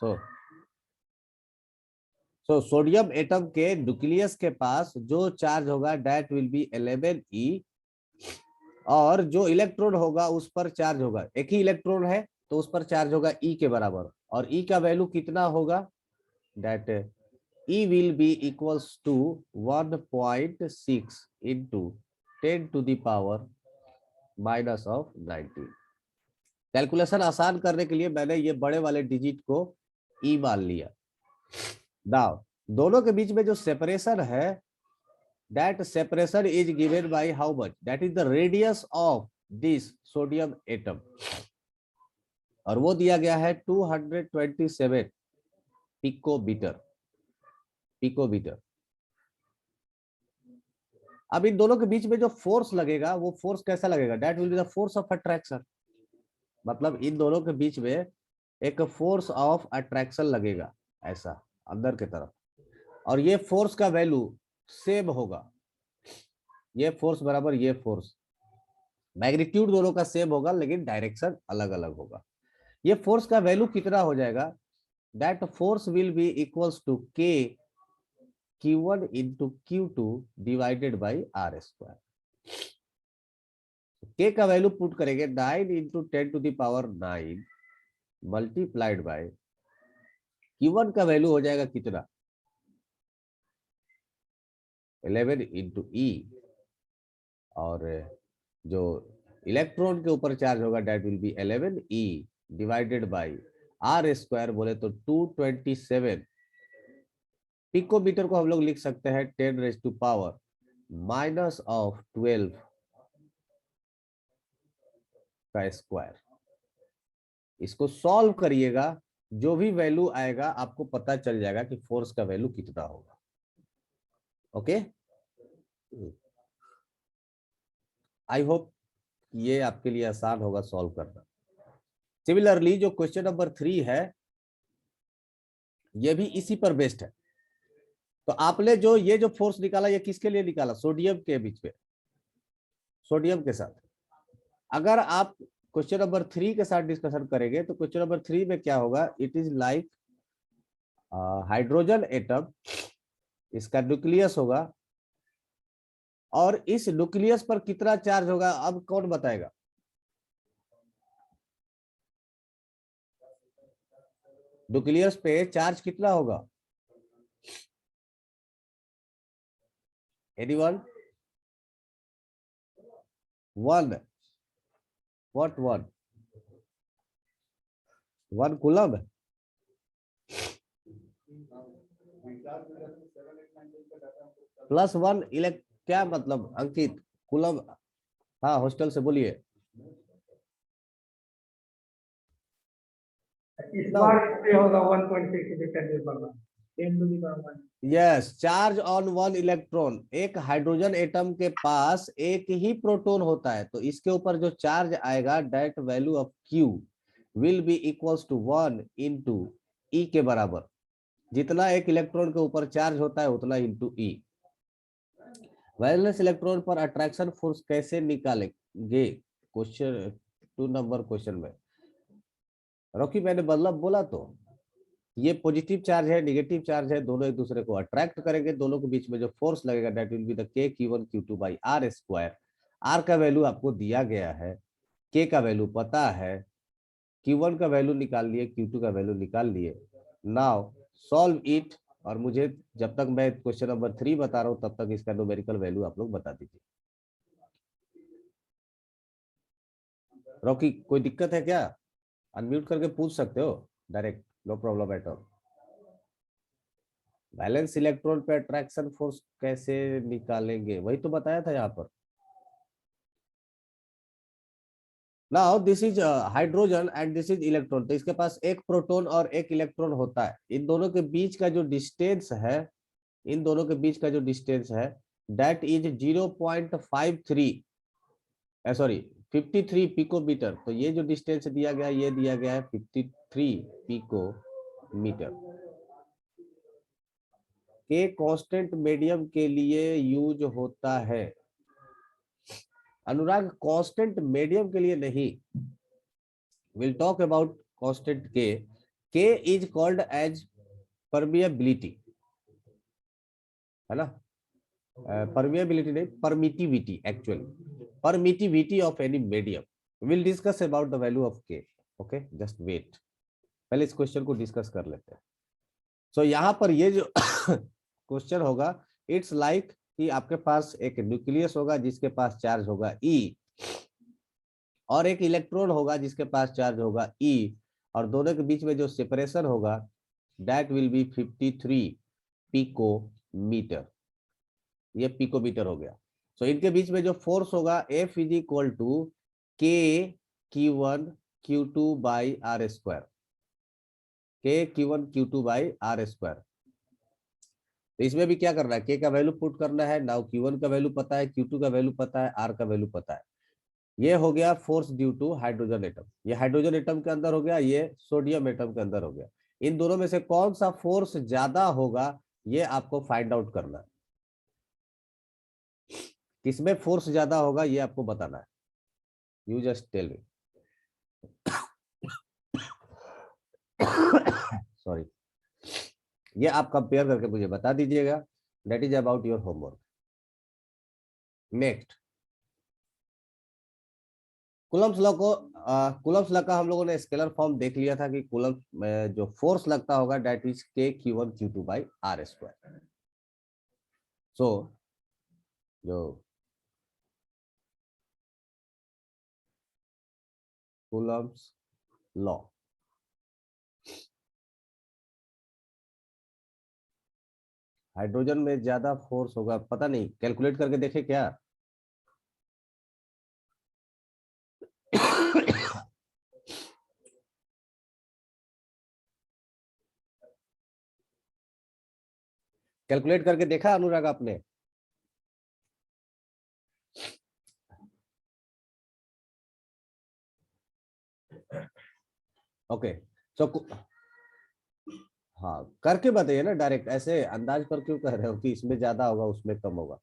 So sodium atom के nucleus के पास जो चार्ज होगा दैट विल बी 11e, और जो इलेक्ट्रॉन होगा उस पर चार्ज होगा, एक ही इलेक्ट्रॉन है तो उस पर चार्ज होगा E के बराबर, और E का वैल्यू कितना होगा, that E will be equals to 1.6 into 10 to the power minus of 19। Calculation आसान करने के लिए मैंने ये बड़े वाले डिजिट को E मान लिया। नाउ दोनों के बीच में जो सेपरेशन है, that separation is given by how much, that is the radius of this sodium atom, और वो दिया गया है 227 पिकोमीटर। अब इन दोनों के बीच में जो फोर्स लगेगा वो फोर्स कैसा लगेगा, that will be the force of attraction, मतलब इन दोनों के बीच में एक फोर्स ऑफ अट्रैक्शन लगेगा ऐसा अंदर की तरफ, और ये फोर्स का वैल्यू सेम होगा, ये फोर्स बराबर ये फोर्स, मैग्नीट्यूड दोनों का सेम होगा लेकिन डायरेक्शन अलग अलग होगा। ये फोर्स का वैल्यू कितना हो जाएगा, that force will be equals to K Q1 into Q2 divided by R square। K का वैल्यू पुट करेंगे 9 into 10 to the power 9 multiplied by Q1 का वैल्यू हो जाएगा कितना, 11 into E, और जो इलेक्ट्रॉन के ऊपर चार्ज होगा that will be 11E divided by R square, बोले तो 227 पिकोमीटर को हम लोग लिख सकते हैं 10 raise to power minus of 12 का स्क्वायर। इसको सॉल्व करिएगा, जो भी वैल्यू आएगा आपको पता चल जाएगा कि फोर्स का वैल्यू कितना होगा। ओके, आई होप ये आपके लिए आसान होगा सॉल्व करना। सिमिलरली जो क्वेश्चन नंबर 3 है ये भी इसी पर बेस्ड है। तो आपने जो ये जो फोर्स निकाला ये किसके लिए निकाला, सोडियम के बीच में, सोडियम के साथ। अगर आप क्वेश्चन नंबर 3 के साथ डिस्कशन करेंगे तो क्वेश्चन नंबर 3 में क्या होगा, it is like hydrogen atom, इसका न्यूक्लियस होगा, और इस न्यूक्लियस पर कितना चार्ज होगा अब कौन बताएगा, न्यूक्लियस पे चार्ज कितना होगा, एनीवन, 1, व्हाट 1 कूलम, +1 इलेक्ट, क्या मतलब अंकित, कूलम, हाँ हॉस्टल से बोलिए। इस बार पे होगा 1.6 electron, yes, charge on 1 electron, एक हाइड्रोजन एटम के पास एक ही प्रोटॉन होता है, तो इसके ऊपर जो चार्ज आएगा that value of Q will be equals to 1 into E के बराबर, जितना एक इलेक्ट्रॉन के ऊपर चार्ज होता है उतना इंटू E। वैलेंस इलेक्ट्रॉन पर अट्रैक्शन फोर्स कैसे निकालेंगे, क्वेश्चन 2 नंबर क्वेश्चन में। रॉकी मैंने मतलब बोला तो ये पॉजिटिव चार्ज है नेगेटिव चार्ज है, दोनों एक दूसरे को अट्रैक्ट करेंगे, दोनों के बीच में जो फोर्स लगेगा that will be the K Q1 Q2 by R square. R का वैल्यू आपको दिया गया है, K का वैल्यू पता है, Q1 का वैल्यू निकाल लिए, Q2 का वैल्यू निकाल लिए। नाउ सॉल्व इट, और मुझे जब तक मैं क्वेश्चन नंबर 3 बता रहा हूं तब तक इसका न्यूमेरिकल वैल्यू आप लोग बता दीजिए। रॉकी कोई दिक्कत है क्या, अनम्यूट करके पूछ सकते हो direct, no problem at all. Balance electron पे अट्रैक्शन फोर्स कैसे निकालेंगे, वही तो बताया था यहाँ पर। Now this is hydrogen and this is electron, तो इसके पास एक प्रोटॉन और एक इलेक्ट्रॉन होता है। इन दोनों के बीच का जो डिस्टेंस है, इन दोनों के बीच का जो डिस्टेंस है दैट इज 0.53 सॉरी 53 पिकोमीटर। तो ये जो डिस्टेंस दिया गया ये दिया गया है 53 पिकोमीटर। के कांस्टेंट मीडियम के लिए यूज होता है, अनुराग कांस्टेंट मीडियम के लिए नहीं, विल टॉक अबाउट कांस्टेंट के। K is called as permeability, है ना, permeability नहीं, permittivity actually, permittivity of any medium. We'll discuss about the value of K. Okay, just wait, पहले इस क्वेश्चन को डिस्कस कर लेते हैं. सो यहाँ पर ये जो क्वेश्चन होगा, इट्स लाइक कि आपके पास एक न्यूक्लियस होगा जिसके पास चार्ज होगा E, और एक इलेक्ट्रॉन होगा जिसके पास चार्ज होगा E, और दोनों के बीच में जो सेपरेशन होगा दैट विल बी 53 पिकोमीटर. ये पिकोमीटर हो गया. सो इनके बीच में जो फोर्स होगा F is equal to K Q1 Q2 by R square, K Q1 Q2 by R square. तो इसमें भी क्या करना है, K का वैल्यू पुट करना है. नाउ Q1 का वैल्यू पता है, Q2 का वैल्यू पता है, R का वैल्यू पता है. ये हो गया force due to hydrogen atom. ये हाइड्रोजन एटम के अंदर हो गया, ये सोडियम एटम के अंदर हो गया. इन दोनों में से कौन सा फोर्स ज्यादा होगा ये आपको फाइंड आउट करना है. किसमें फोर्स ज्यादा होगा ये आपको बताना है. You just tell me. Sorry, ये आप कंपेयर करके मुझे बता दीजिएगा. That is about your homework. Next, Coulomb's law को, कूलम्ब्स लॉ का हम लोगों ने स्केलर फॉर्म देख लिया था कि कूलम्ब में जो फोर्स लगता होगा that is K Q1 Q2 by R square. So जो कूलम्ब्स लॉ, हाइड्रोजन में ज्यादा फोर्स होगा, पता नहीं, कैलकुलेट करके देखे क्या. कैलकुलेट करके देखा अनुराग आपने? ओके, सो हाँ, करके बताइए ना, डायरेक्ट ऐसे अंदाज पर क्यों कह रहे हो कि इसमें ज्यादा होगा उसमें कम होगा.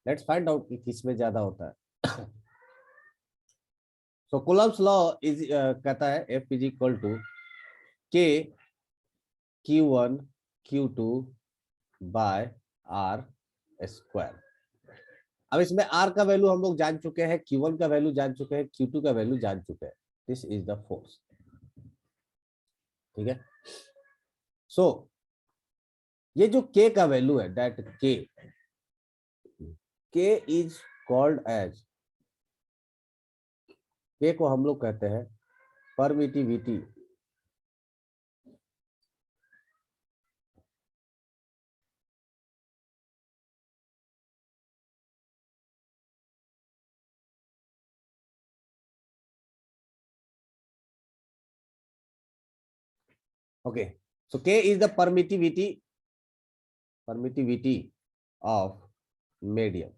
लेट्स फाइंड आउट कि किसमें ज्यादा होता है. सो कूलम्ब्स लॉ इज कहता है F is equal to K Q1 Q2 by R square. अब इसमें R का वैल्यू हम लोग जान चुके हैं, Q1 का वैल्यू जान चुके हैं, Q2 का वैल्यू जान चुके हैं. This is the force. ठीक है. सो ये जो K का वैल्यू है, that K is called as, K को हम लोग कहते हैं permittivity. Okay, so K is the permittivity of medium,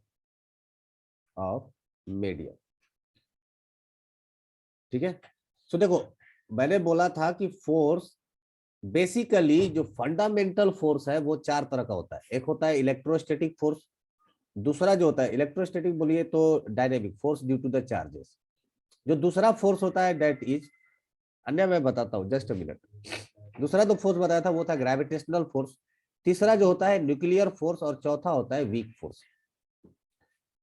ठीक है. सो देखो, मैंने बोला था कि फोर्स बेसिकली जो फंडामेंटल फोर्स है वो चार तरह का होता है. एक होता है इलेक्ट्रोस्टैटिक फोर्स, दूसरा जो होता है इलेक्ट्रोस्टैटिक बोलिए तो dynamic force due to the charges. जो दूसरा फोर्स होता है दैट इज, अन्य मैं बताता हूँ, जस्ट अ मिनट. दूसरा जो फोर्स बताया था वो था ग्रेविटेशनल फोर्स. तीसरा जो होता है न्यूक्लियर फोर्स, और चौथा होता है वीक फोर्स.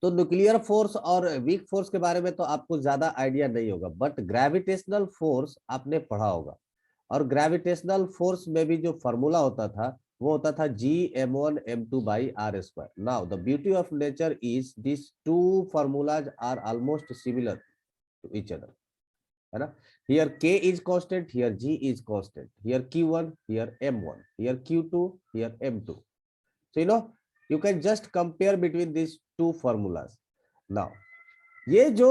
तो न्यूक्लियर फोर्स और वीक फोर्स के बारे में तो आपको ज्यादा आइडिया नहीं होगा, बट ग्रेविटेशनल फोर्स आपने पढ़ा होगा. और ग्रेविटेशनल फोर्स में भी जो फॉर्मूला होता था वो होता था G m1m2 by R square. Now the beauty of nature is this two formulas are almost similar to each other, है ना. Here K is constant, here G is constant, here Q1, here M1, here Q2, here M2. So you can just compare between these two formulas. Now ये जो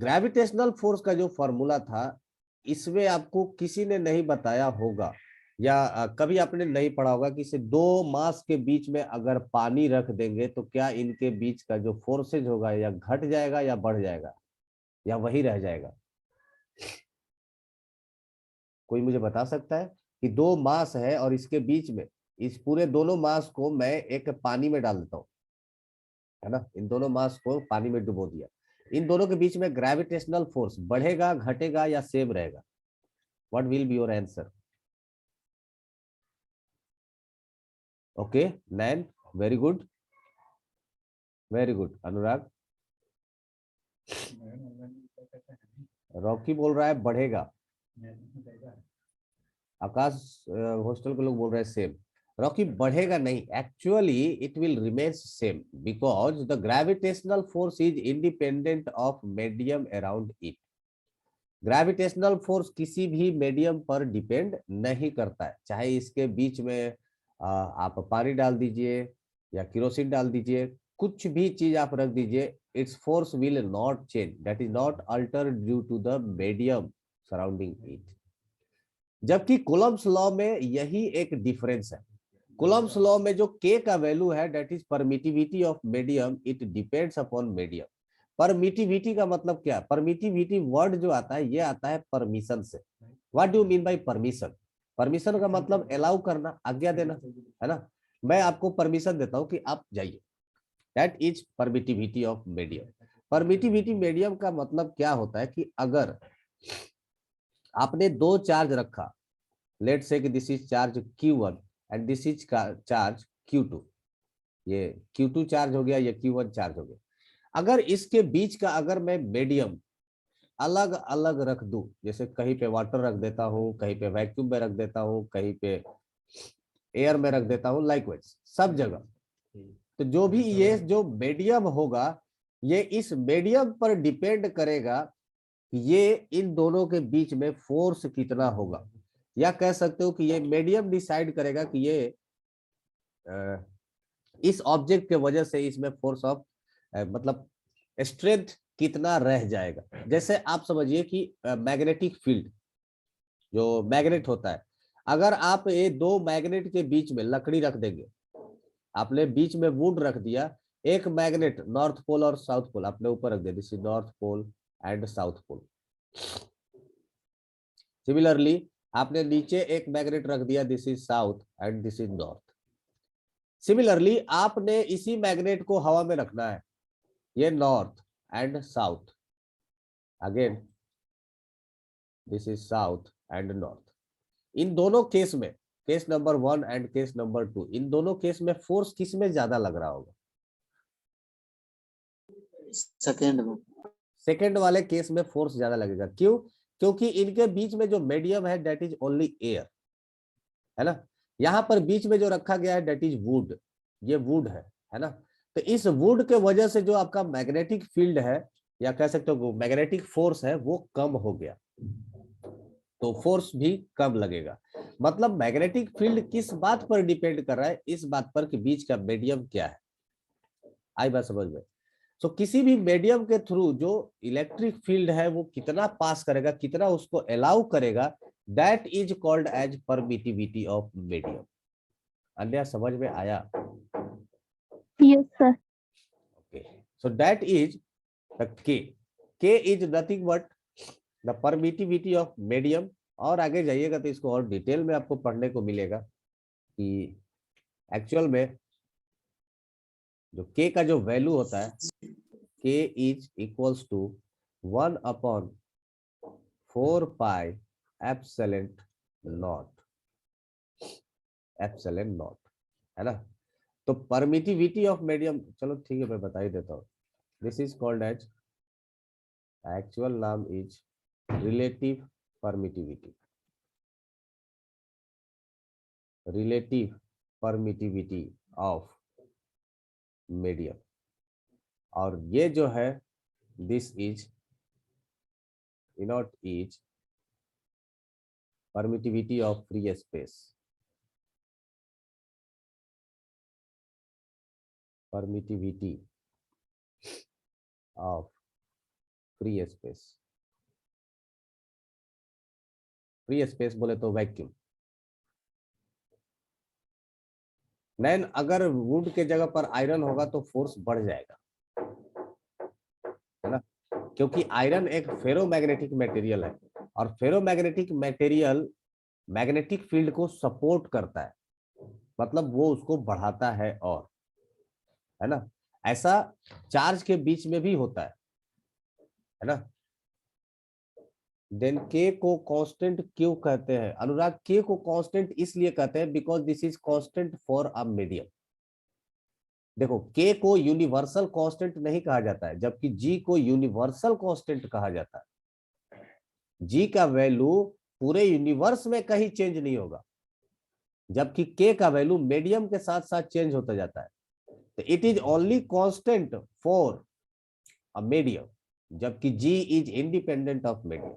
gravitational force का जो formula था, इसमें आपको किसी ने नहीं बताया होगा या कभी आपने नहीं पढ़ा होगा कि इसे दो मास के बीच में अगर पानी रख देंगे तो क्या इनके बीच का जो फोर्सेज होगा या घट जाएगा या बढ़ जाएगा या वही रह जाएगा. कोई मुझे बता सकता है कि दो मास है और इसके बीच में, इस पूरे दोनों मास को मैं एक पानी में डाल देता हूँ, है ना, इन दोनों मास को पानी में डुबो दिया, इन दोनों के बीच में ग्रेविटेशनल फोर्स बढ़ेगा, घटेगा या सेम रहेगा? What will be your answer? Okay, Nan, very good. Very good. Anurag, Rocky बोल रहा है बढ़ेगा, आकाश हॉस्टल के लोग बोल रहे हैं सेम। रॉकी बढ़ेगा नहीं, actually it will remain same because the gravitational force is independent of medium around it. Gravitational force किसी भी मीडियम पर डिपेंड नहीं करता है, चाहे इसके बीच में आप पानी डाल दीजिए या केरोसिन डाल दीजिए, कुछ भी चीज आप रख दीजिए, it's force will not change, that is not alter due to the medium surrounding it. जबकि कूलम्ब्स लॉ में यही एक डिफरेंस है। कूलम्ब्स लॉ में जो k का वैल्यू है that is permittivity of medium, it depends upon medium. Permittivity का मतलब क्या? परमिटिविटी वर्ड जो आता है ये आता है परमिशन से। What do you mean by permission? Permission का मतलब अलाउ करना, आज्ञा देना, है ना। मैं आपको परमिशन देता हूं कि आप जाइए, that is permittivity of medium. Permittivity medium का मतलब क्या होता है कि अगर आपने दो चार्ज रखा, लेट से कि this is charge Q1 and this is charge Q2, ये Q2 चार्ज हो गया, ये Q1 चार्ज हो गया। अगर इसके बीच का अगर मैं मीडियम अलग अलग रख दूं, जैसे कहीं पे वाटर रख देता हूं, कहीं पे वैक्यूम में रख देता हूं, कहीं पे एयर में रख देता हूं, लाइकवाइज सब जगह, तो जो भी ये जो मीडियम होगा ये इस मीडियम पर डिपेंड करेगा कि ये इन दोनों के बीच में फोर्स कितना होगा, या कह सकते हो कि ये मीडियम डिसाइड करेगा कि ये इस ऑब्जेक्ट के वजह से इसमें फोर्स ऑफ मतलब स्ट्रेंथ कितना रह जाएगा। जैसे आप समझिए कि मैग्नेटिक फील्ड, जो मैग्नेट होता है, अगर आप ये दो मैग्नेट के बीच में लकड़ी रख देंगे, आपने बीच में वुड रख दिया, एक मैग्नेट नॉर्थ पोल और साउथ पोल आपने ऊपर रख दिया, this is north pole and south pole. Similarly आपने नीचे एक मैग्नेट रख दिया, this is south and this is north. Similarly आपने इसी मैग्नेट को हवा में रखना है, ये north and south, again this is south and north. इन दोनों केस में, case number 1 and case number 2, इन दोनों केस में फोर्स किस में ज्यादा लग रहा होगा? सेकेंड में। सेकेंड वाले केस में फोर्स ज्यादा लगेगा। क्यों? क्योंकि इनके बीच में जो मीडियम है दैट इज ओनली एयर, है ना। यहाँ पर बीच में जो रखा गया है दैट इज वुड, ये वुड है ना। तो इस वुड के वजह से जो आपका मैग्नेटिक फील्ड है, या कह सकते हो मैग्नेटिक फोर्स है, वो कम हो गया, तो फोर्स भी कम लगेगा। मतलब मैग्नेटिक फील्ड किस बात पर डिपेंड कर रहा है? इस बात पर कि बीच का मीडियम क्या है। आई बात समझ में? सो किसी भी मीडियम के थ्रू जो इलेक्ट्रिक फील्ड है वो कितना पास करेगा, कितना उसको अलाउ करेगा, that is called as permittivity of medium. अन्य समझ में आया? Yes, sir. Okay, so that is the K. K is nothing but the permittivity of medium। और आगे जाइएगा तो इसको और डिटेल में आपको पढ़ने को मिलेगा कि एक्चुअल में जो K का जो वैल्यू होता है, K is equals to 1/4 pi epsilon nought, epsilon nought, है ना। तो परमिटिविटी ऑफ मीडियम, चलो ठीक है मैं बता ही देता हूँ, this is called as, actual नाम is relative permittivity, relative permittivity of medium. और ये जो है this is not is permittivity of free space, permittivity of free space. Free space बोले तो वैक्यूम। नैन अगर वुड के जगह पर आयरन होगा तो फोर्स बढ़ जाएगा, है ना, क्योंकि आयरन एक फेरोमैग्नेटिक मटेरियल है, और फेरोमैग्नेटिक मटेरियल मैग्नेटिक फील्ड को सपोर्ट करता है, मतलब वो उसको बढ़ाता है, और है ना। ऐसा चार्ज के बीच में भी होता है ना। देन के को कांस्टेंट क्यों कहते हैं अनुराग? के को कांस्टेंट इसलिए कहते हैं because this is constant for a medium. देखो के को यूनिवर्सल कांस्टेंट नहीं कहा जाता है, जबकि जी को यूनिवर्सल कांस्टेंट कहा जाता है। जी का वैल्यू पूरे यूनिवर्स में कहीं चेंज नहीं होगा, जबकि के का वैल्यू मीडियम के साथ साथ चेंज होता जाता है। तो it is only constant for a medium, जबकि जी इज इंडिपेंडेंट ऑफ मीडियम।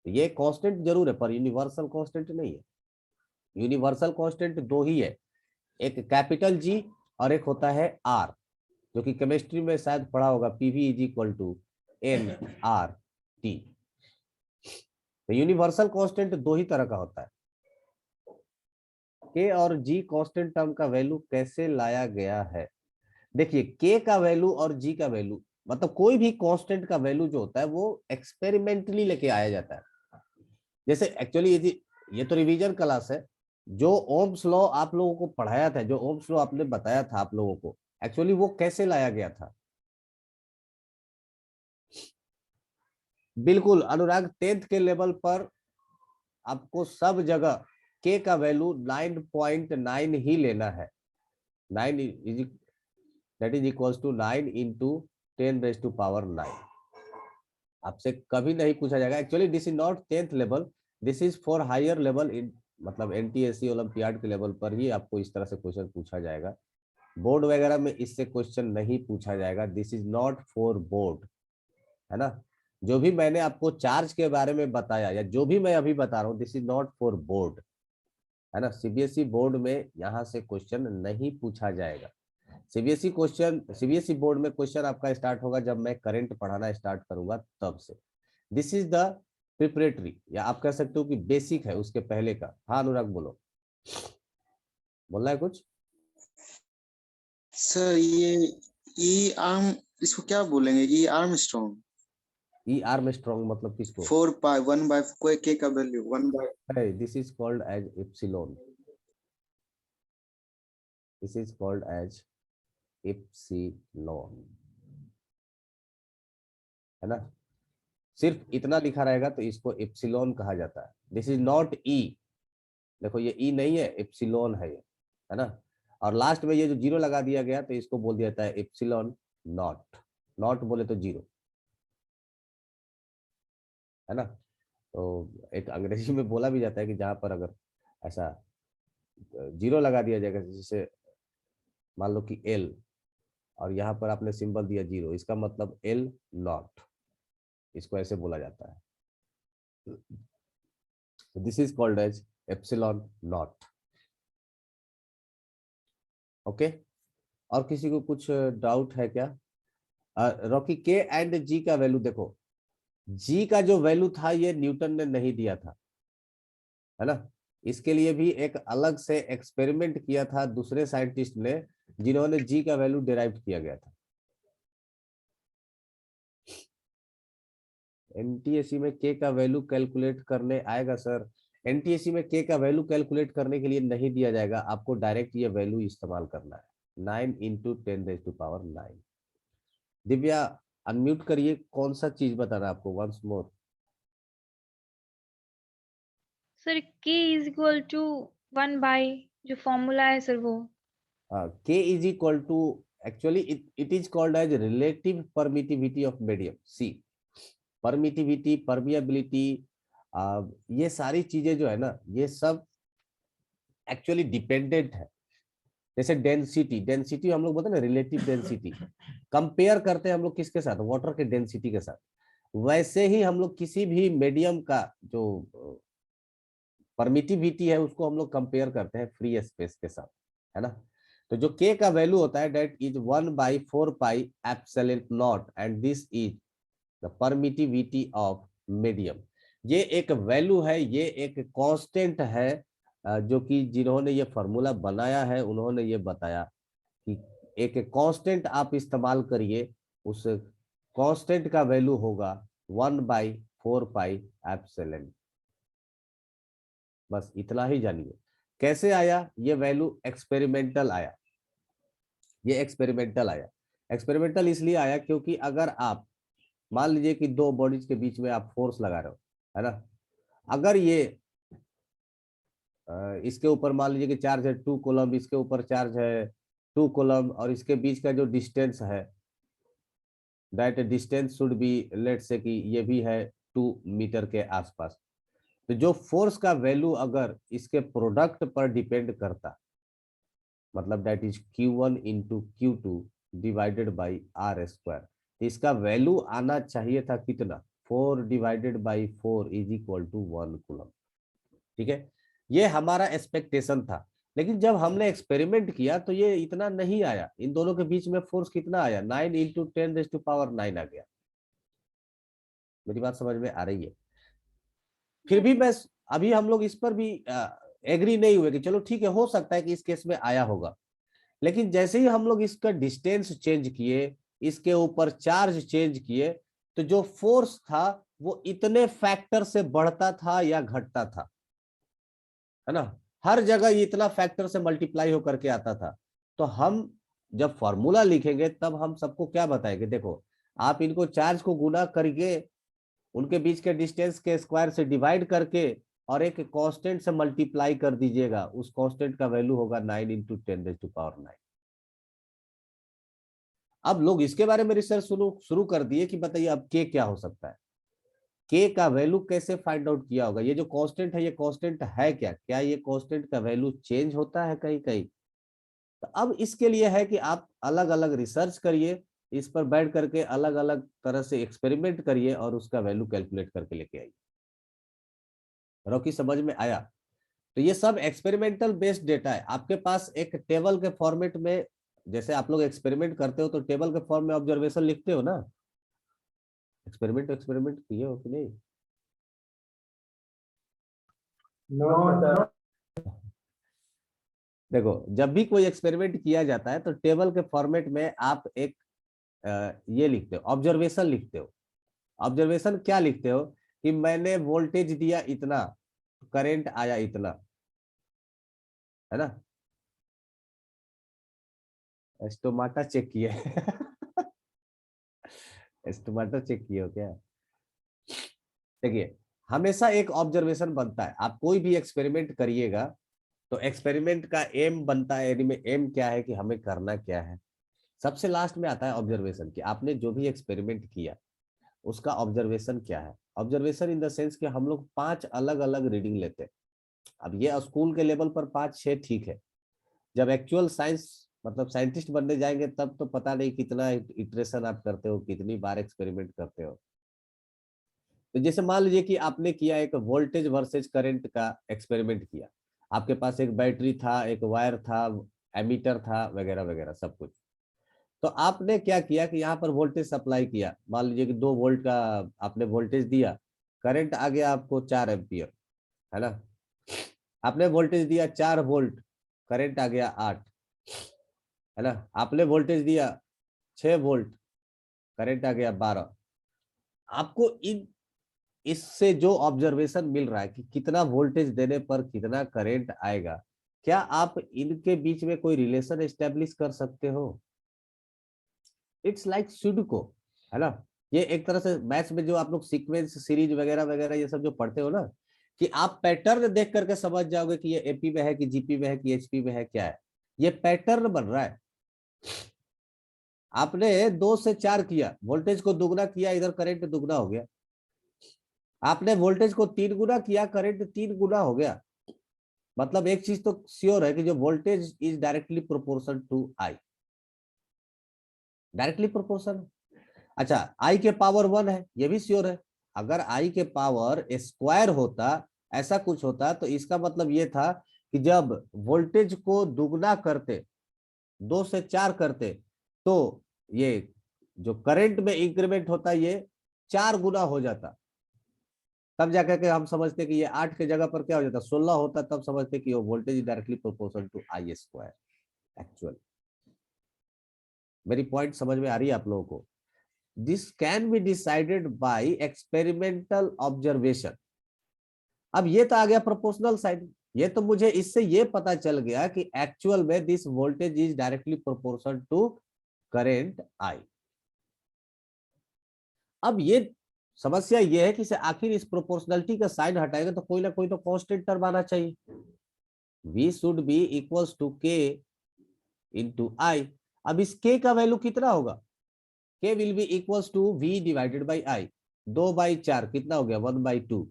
ये कांस्टेंट जरूर है पर यूनिवर्सल कांस्टेंट नहीं है। यूनिवर्सल कांस्टेंट दो ही है, एक कैपिटल जी और एक होता है आर, जो कि केमिस्ट्री में शायद पढ़ा होगा, PV is equal to N R T. तो यूनिवर्सल कांस्टेंट दो ही तरह का होता है। के और जी कांस्टेंट टर्म का वैल्यू कैसे लाया गया है? देखिए के का वैल्यू और जी का वैल्यू, मतलब कोई भी कांस्टेंट का वैल्यू जो होता है वो एक्सपेरिमेंटली लेके आया जाता है। जैसे एक्चुअली ये तो रिवीजन क्लास है। जो ओम्स लॉ आप लोगों को पढ़ाया था, जो ओम्स लॉ आपने बताया था आप लोगों को, एक्चुअली वो कैसे लाया गया था? बिल्कुल अनुराग, 10th के लेवल पर आपको सब जगह के का वैल्यू 9.9 ही लेना है। 9 is that is equals to 9 into 10⁻⁹ आपसे कभी नहीं पूछा जाएगा। Actually this is not 10th level, this is for higher level in, मतलब एनटीएससी ओलंपियाड के लेवल पर ही आपको इस तरह से क्वेश्चन पूछा जाएगा। बोर्ड वगैरह में इससे क्वेश्चन नहीं पूछा जाएगा। This is not for board, है ना। जो भी मैंने आपको चार्ज के बारे में बताया या जो भी मैं अभी बता रहा हूँ, this is not for board, है ना। सीबीएसई बोर्ड में यहाँ से क्वेश्चन नहीं पूछा जाएगा। सीबीएसई बोर्ड में क्वेश्चन आपका स्टार्ट होगा जब मैं करंट पढ़ाना स्टार्ट करूंगा तब से। दिस इज द प्रिपरेटरी, या आप कह सकते हो कि बेसिक है उसके पहले का। हाँ अनुराग बोलो, बोलना है कुछ? सर ये ई आर्म, इसको क्या बोलेंगे? E arm strong E arm strong मतलब किसको? 4 पाई 1 बाय कोई के का value 1 by. This is called as epsilon, this is called as epsilon, है ना। सिर्फ इतना लिखा रहेगा तो इसको एप्सिलॉन कहा जाता है। दिस इज नॉट ई, देखो ये ई नहीं है, एप्सिलॉन है ये, है ना। और लास्ट में ये जो जीरो लगा दिया गया तो इसको बोल दिया जाता है एप्सिलॉन नॉट। नॉट बोले तो जीरो, है ना। तो एक अंग्रेजी में बोला भी जाता है कि जहां पर अगर ऐसा जीरो लगा दिया जाएगा, जैसे मान लो कि एल और यहाँ पर आपने सिंबल दिया जीरो, इसका मतलब एल नॉट, इसको ऐसे बोला जाता है। This is called as epsilon nought. Okay, और किसी को कुछ डाउट है क्या? रॉकी, के एंड जी का वैल्यू देखो, जी का जो वैल्यू था ये न्यूटन ने नहीं दिया था, है ना। इसके लिए भी एक अलग से एक्सपेरिमेंट किया था दूसरे साइंटिस्ट ने, जिन्होंने जी का वैल्यू डिराइव किया गया था। एनटीएससी में के का वैल्यू कैलकुलेट करने आएगा सर? एनटीएससी में के का वैल्यू कैलकुलेट करने के लिए नहीं दिया जाएगा, आपको डायरेक्ट ये वैल्यू इस्तेमाल करना है, 9 इंटू 10⁹9। दिव्या अनम्यूट करिए, कौन सा चीज बताना आपको once more? Sir K is equal to 1 by जो फॉर्मूला है सर वो। K is equal to, actually it is called as relative permittivity of medium. See, permittivity, permeability, ये सारी चीजें जो है ना, ये सब एक्चुअली डिपेंडेंट है। जैसे डेंसिटी, डेंसिटी हम लोग बोलते हैं ना रिलेटिव डेंसिटी, कंपेयर करते हैं हम लोग किसके साथ? वाटर के डेंसिटी के साथ। वैसे ही हम लोग किसी भी मीडियम का जो परमिटिविटी है उसको हम लोग कंपेयर करते हैं फ्री स्पेस के साथ, है ना। तो जो के का वैल्यू होता है that is 1/4 pi epsilon not, and this is the permittivity of medium. ये एक वैल्यू है, ये एक कांस्टेंट है, जो कि जिन्होंने ये फॉर्मूला बनाया है उन्होंने ये बताया कि एक कांस्टेंट आप इस्तेमाल करिए, उस कांस्टेंट का वैल्यू होगा 1/4 पाई एप्सिलॉन। बस इतना ही जानिए। कैसे आया ये वैल्यू? एक्सपेरिमेंटल आया, ये एक्सपेरिमेंटल आया। एक्सपेरिमेंटल इसलिए आया क्योंकि अगर आप मान लीजिए कि दो बॉडीज के बीच में आप फोर्स लगा रहे हो, है ना। अगर ये इसके ऊपर मान लीजिए कि चार्ज है 2 कूलम, इसके ऊपर चार्ज है 2 कूलम, और इसके बीच का जो डिस्टेंस है that distance should be, let say कि ये भी है 2 मीटर के आसपास, तो जो फोर्स का वैल्यू अगर इसके प्रोडक्ट पर डिपेंड करता, मतलब that is Q1 into Q2 divided by R square, इसका वैल्यू आना चाहिए था कितना, 4 divided by 4 is equal to 1 coulomb. ठीक है, ये हमारा एक्सपेक्टेशन था, लेकिन जब हमने एक्सपेरिमेंट किया तो ये इतना नहीं आया। इन दोनों के बीच में फोर्स कितना आया, 9 इंटू 10⁻⁹ आ गया। मेरी बात समझ में आ रही है। फिर भी मैं अभी हम लोग इस पर भी एग्री नहीं हुए कि चलो ठीक है, हो सकता है कि इस केस में आया होगा, लेकिन जैसे ही हम लोग इसका डिस्टेंस चेंज किए, इसके ऊपर चार्ज चेंज किए, तो जो फोर्स था वो इतने फैक्टर से बढ़ता था या घटता था, है ना। हर जगह ये इतना फैक्टर से मल्टीप्लाई होकर के आता था। तो हम जब फॉर्मूला लिखेंगे तब हम सबको क्या बताएंगे, देखो आप इनको चार्ज को गुना करके उनके बीच के डिस्टेंस के स्क्वायर से डिवाइड करके और एक कांस्टेंट से मल्टीप्लाई कर दीजिएगा, उस कांस्टेंट का वैल्यू होगा 9 इंटू 10⁹ अब लोग इसके बारे में रिसर्च शुरू कर दिए कि बताइए अब के क्या हो सकता है, के का वैल्यू कैसे फाइंड आउट किया होगा, ये जो कांस्टेंट है ये कांस्टेंट है क्या, क्या ये कांस्टेंट का वैल्यू चेंज होता है कहीं कहीं। तो अब इसके लिए है कि आप अलग अलग रिसर्च करिए, इस पर बैठ करके अलग अलग तरह से एक्सपेरिमेंट करिए और उसका वैल्यू कैलकुलेट करके लेके आइए। रॉकी समझ में आया। तो ये सब एक्सपेरिमेंटल बेस्ड डेटा है, आपके पास एक टेबल के फॉर्मेट में, जैसे आप लोग एक्सपेरिमेंट करते हो तो टेबल के फॉर्म में ऑब्जर्वेशन लिखते हो ना, एक्सपेरिमेंट किए हो कि नहीं। No, देखो जब भी कोई एक्सपेरिमेंट किया जाता है तो टेबल के फॉर्मेट में आप एक ये लिखते हो, ऑब्जर्वेशन लिखते हो। ऑब्जर्वेशन क्या लिखते हो कि मैंने वोल्टेज दिया इतना, करंट आया इतना, है ना। स्टोमाटा चेक किए स्टोमाटा चेक किए हो क्या। देखिए हमेशा एक ऑब्जर्वेशन बनता है, आप कोई भी एक्सपेरिमेंट करिएगा तो एक्सपेरिमेंट का एम बनता है, यानी में एम क्या है कि हमें करना क्या है। सबसे लास्ट में आता है ऑब्जर्वेशन कि आपने जो भी एक्सपेरिमेंट किया उसका ऑब्जर्वेशन क्या है। ऑब्जर्वेशन इन द सेंस कि हम लोग 5 अलग अलग रीडिंग लेते हैं। अब ये स्कूल के लेवल पर 5-6 ठीक है, जब एक्चुअल साइंस मतलब साइंटिस्ट बनने जाएंगे तब तो पता नहीं कितना इटरेशन आप करते हो, कितनी बार एक्सपेरिमेंट करते हो। तो जैसे मान लीजिए कि आपने किया एक वोल्टेज वर्सेज करंट का एक्सपेरिमेंट किया, आपके पास एक बैटरी था, एक वायर था, एमीटर था, वगैरह वगैरह सब कुछ। तो आपने क्या किया कि यहाँ पर वोल्टेज सप्लाई किया, मान लीजिए कि 2 वोल्ट का आपने वोल्टेज दिया, करंट आ गया आपको 4 एम्पियर, है ना। आपने वोल्टेज दिया 4 वोल्ट, करंट आ गया 8, है ना। आपने वोल्टेज दिया 6 वोल्ट, करंट आ गया 12। आपको इन इससे जो ऑब्जर्वेशन मिल रहा है कि कितना वोल्टेज देने पर कितना करंट आएगा, क्या आप इनके बीच में कोई रिलेशन एस्टेब्लिश कर सकते हो। इट्स लाइक सुडोकू, है ना। ये एक तरह से मैथ्स में जो आप लोग सीक्वेंस सीरीज वगैरह वगैरह ये सब जो पढ़ते हो ना, कि आप पैटर्न देख करके समझ जाओगे कि ये एपी में है कि जीपी में है कि एचपी में है, क्या है ये पैटर्न बन रहा है। आपने 2 से 4 किया, वोल्टेज को दुगना किया, इधर करंट दुगना हो गया। आपने वोल्टेज को 3 गुना किया, करंट 3 गुना हो गया। मतलब एक चीज तो श्योर है कि जो voltage is directly proportion to I, directly proportion. अच्छा आई के पावर 1 है, ये भी श्योर है। अगर आई के पावर स्क्वायर होता, ऐसा कुछ होता, तो इसका मतलब ये था कि जब वोल्टेज को दुगना करते, 2 से 4 करते, तो ये जो करंट में इंक्रीमेंट होता ये 4 गुना हो जाता। तब जाकर के हम समझते कि ये 8 के जगह पर क्या हो जाता, 16 होता, तब समझते कि वो voltage directly proportional to I square. Actual मेरी पॉइंट समझ में आ रही है आप लोगों को। This can be decided by experimental observation. अब ये तो आ गया प्रोपोर्शनल साइड, ये तो मुझे इससे ये पता चल गया कि एक्चुअल में this voltage is directly proportional to current I. अब ये समस्या ये है कि इसे आखिर इस प्रोपोर्शनलिटी का साइन हटाएगा तो कोई ना कोई तो कांस्टेंट टर्म आना चाहिए। v should be equals to k into i. अब इस k का वैल्यू कितना होगा? k will be equals to v divided by i। 2/4 कितना हो गया? 1/2।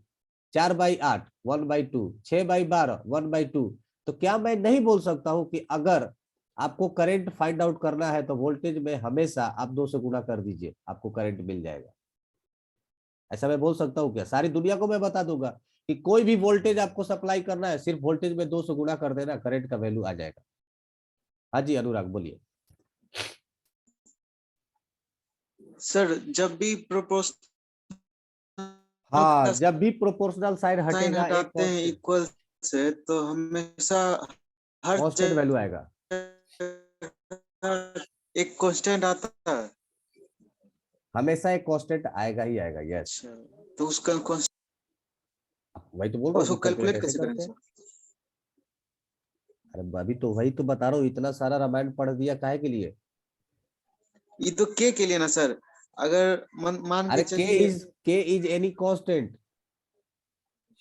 4/8 1/2। 6/12 1/2। तो क्या मैं नहीं बोल सकता हूं कि अगर आपको करंट फाइंड आउट करना है तो वोल्टेज में हमेशा आप 2 से गुणा कर दीजिए, आपको करंट मिल जाएगा? ऐसा मैं बोल सकता हूँ क्या? सारी दुनिया को मैं बता दूंगा कि कोई भी वोल्टेज आपको सप्लाई करना है, सिर्फ वोल्टेज में 2 से गुणा कर देना, करंट का वैल्यू आ जाएगा। हाँ जी अनुराग बोलिए। सर जब भी प्रोपोर्शनल हाँ, जब भी प्रोपोर्शनल साइन साइन हटेगा एक हटाते हैं इक्वल से तो हमेशा हर कांस्टेंट वैल्यू आएगा। जगह एक कांस्टेंट आता है। हमेशा एक कांस्टेंट आएगा ही आएगा। यस, अच्छा, तो उसका वही तो बोल रहा हूँ उसको कि कैलकुलेट कैलकुलेट ऐसे कैसे करते करेंगे हैं। सर? अरे अभी तो वही तो बता रहा हूँ, इतना सारा रामायण पढ़ दिया काहे के लिए? ये तो के लिए ना सर, अगर मान के अरे चलिए। के इज एनी कांस्टेंट।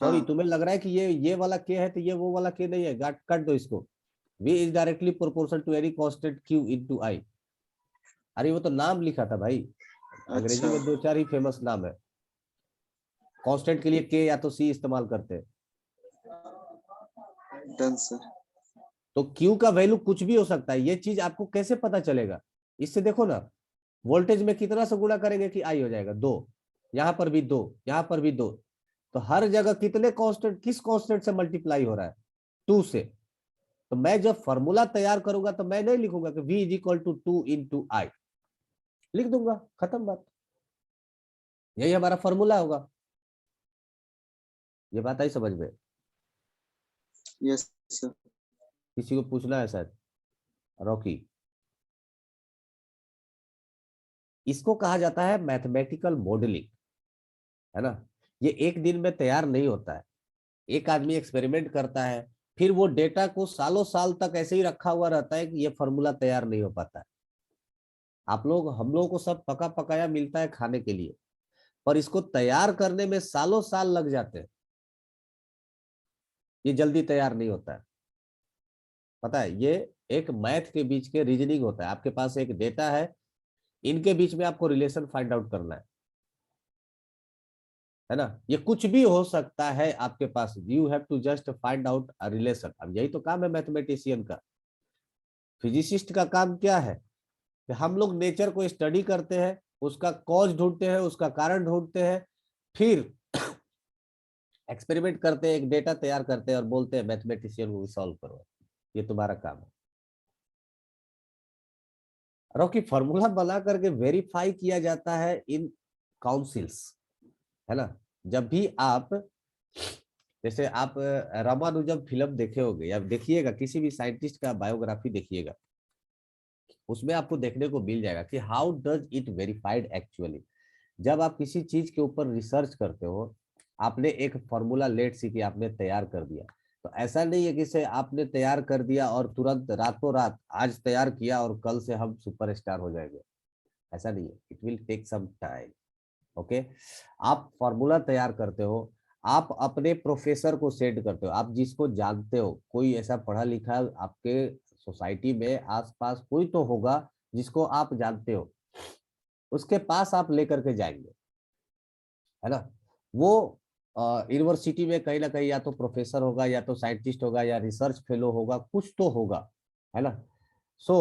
सॉरी, हाँ, तुम्हें लग रहा है कि ये वाला के है तो ये वो वाला के नहीं है, कट दो इसको। v is directly proportional to any constant q into i। अरे वो तो नाम लिखा था भाई, अंग्रेजी अच्छा, में 2-4 ही फेमस नाम है। कांस्टेंट के लिए के या तो सी इस्तेमाल करते हैं। Done sir. तो q का वैल्यू कुछ भी हो सकता है, ये चीज आपको कैसे पता चलेगा? इससे देखो ना, वोल्टेज में कितना से गुणा करेंगे कि आई हो जाएगा? 2। यहां पर भी 2, यहां पर भी 2। तो हर जगह कितने कांस्टेंट, किस कांस्टेंट से मल्टीप्लाई हो रहा है? 2 से। तो मैं जब फॉर्मूला तैयार करूंगा तो मैं नहीं लिखूंगा कि v is equal to 2 into i, लिख दूंगा, खत्म बात। यही हमारा फॉर्मूला होगा। ये बात आई समझ में? Yes sir. किसी को पूछना है शायद? रॉकी, इसको कहा जाता है मैथमेटिकल मॉडलिंग, है ना? ये एक दिन में तैयार नहीं होता है। एक आदमी एक्सपेरिमेंट करता है, फिर वो डेटा को सालों साल तक ऐसे ही रखा हुआ रहता है कि ये फॉर्मूला तैयार नहीं हो पाता है। आप लोग, हम लोगों को सब पका पकाया मिलता है खाने के लिए, पर इसको तैयार करने में सालों साल लग जाते हैं। ये जल्दी तैयार नहीं होता है। पता है, ये एक मैथ के बीच के रीजनिंग होता है। आपके पास एक डेटा है, इनके बीच में आपको रिलेशन फाइंड आउट करना है ना? ये कुछ भी हो सकता है आपके पास, you have to just find out a relation. अब यही तो काम है मैथमेटिशियन का। फिजिसिस्ट का काम क्या है कि हम लोग नेचर को स्टडी करते हैं, उसका कॉज ढूंढते हैं, उसका कारण ढूंढते हैं, फिर एक्सपेरिमेंट करते हैं, एक डेटा तैयार करते हैं और बोलते हैं मैथमेटिशियन को सॉल्व करो। ये तुम्हारा काम है। रॉकी, फॉर्मूला बना करके वेरीफाई किया जाता है इन काउंसिल्स, है ना? जब भी आप, जैसे आप रामानुजम फिल्म देखे होंगे या देखिएगा, किसी भी साइंटिस्ट का बायोग्राफी देखिएगा, उसमें आपको देखने को मिल जाएगा कि how does it verified actually. जब आप किसी चीज के ऊपर रिसर्च करते हो, आपने एक फॉर्मूला लेट सी कि आपने तैयार कर दिया, तो ऐसा नहीं है कि से आपने तैयार कर दिया और तुरंत रातों रात आज तैयार किया और कल से हम सुपरस्टार हो जाएंगे। ऐसा नहीं है, it will take some time. Okay, आप फॉर्मूला तैयार करते हो, आप अपने प्रोफेसर को सेंड करते हो, आप जिसको जानते हो, कोई ऐसा पढ़ा लिखा आपके सोसाइटी में आसपास कोई तो होगा जिसको आप जानते हो, उसके पास आप लेकर के जाएंगे, है ना? वो यूनिवर्सिटी में कहीं ना कहीं या तो प्रोफेसर होगा या तो साइंटिस्ट होगा या रिसर्च फेलो होगा, कुछ तो होगा, है ना? सो